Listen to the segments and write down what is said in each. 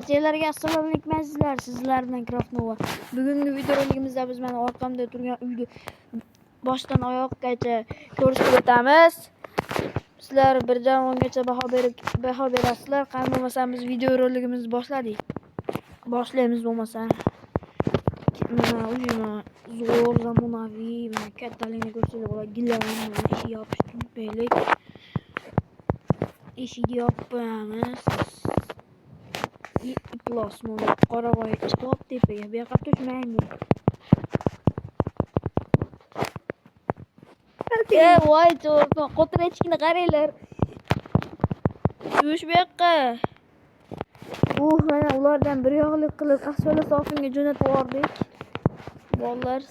Sizlarga assalomu alaykum azizlar. Sizlar bilan Craftnova. Bugungi videoroligimizda biz mana orqamda turgan uyni boshdan oyoqgacha ko'rsatib o'tamiz. Sizlar 1 dan 10 gacha baho berasizlar. Qani bo'lmasa biz videoroligimizni boshladik. Boshlaymiz bo'lmasa. Mana uyni zo'r zamonaviy, mana kattaligini ko'rsatib bo'ladi. Gilam, eshik yopishni unutmaylik. Eshikni yopib qo'yamiz. Plasma qoravoy chiqib tepaga bu yoqqa tushmaymiz. Voy to'g'ri, qo'tirachkini qaranglar. Tush bu yoqqa. Mana ulardan bir yoqlik qilib asfalt sofinga jo'natib yubordik. Bolalar,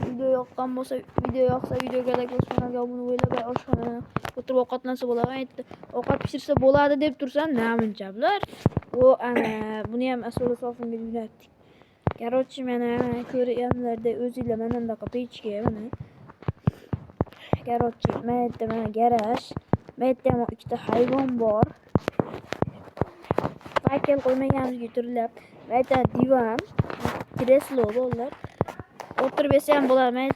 video yoqqan bo'lsa, video yoqsa videoga like bosib kanalga obuna bo'lib, oshxonada o'tirib ovqatlansa bo'ladi. Aytdi, ovqat pishirsa bo'ladi deb tursan, namuncha bular. Ana buni ham asfalt sofinga jo'natdik. Короче, mana ko'rganlarda o'zingizlar mana bunaqa pechka mana. Короче, mana garaj. Mana ham ikkita hayvon bor. Saykel qo'ymaganimizga turlab. Mana divan, kreslo bolalar. O'tirib yesa ham bo'ladi mana.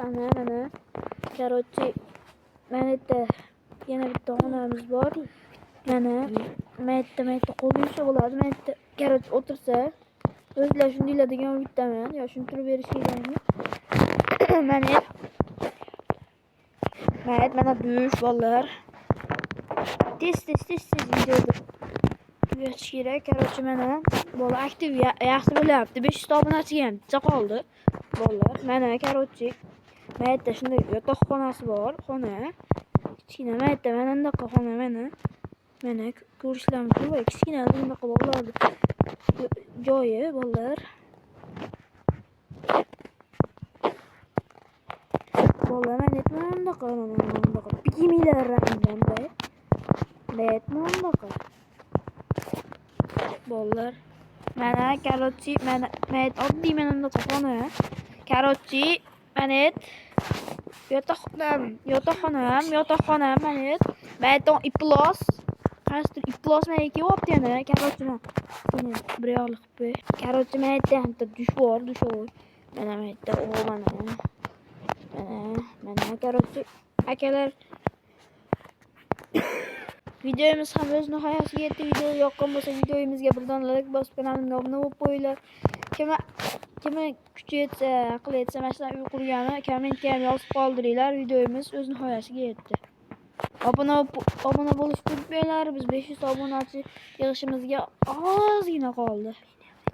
Ana. Короче, mana yana bitta xonamiz bor. Mana qo'ysa bo'ladi. Mana короче, o'tirsa o'zlar shundaylar degan umiddaman. Yo tushuntirib berish kerakmi? Mana dush bolalar. Tez videoda tugachish kerak. Короче, mana bola aktiv yaxshi bo'lyapti. 500 obunachiga ham chiqa qoldi bolalar. Mana короче, mana shunday yotoqxonasi bor, xona. Kichkina mana bunaqa xona mana. Mana ko'rishlar mumkin. Voy kichkina bunaqa bolalarni joyi bolalar. Bolalar mana bunaqa pikimilar raqamda. Bunaqa. Bolalar. Mana короче, mana oddiy mana bunaqa xona. Короче, mana yotoqxona mana. Mana iplos. Qaysidir iplos mana kelyapti yana. Короче, mana bir yoqlik qilib. Короче, mana ham dush bor, dushovoy. Mana короче, akalar. Videomiz ham o'z nihoyasiga yetdi. Video yoqqan bo'lsa, videomizga birdan like bosib kanalimga obuna bo'lib qo'yinglar. Kim kuchi yetsa, aqli yetsa, mana shunaqa uy qurgani kommentga ham yozib qoldiringlar. Videomiz o'z nihoyasiga yetdi. Obuna bo'lishni unutmanglar. Biz 500 obunachi yig'ishimizga ozgina qoldi.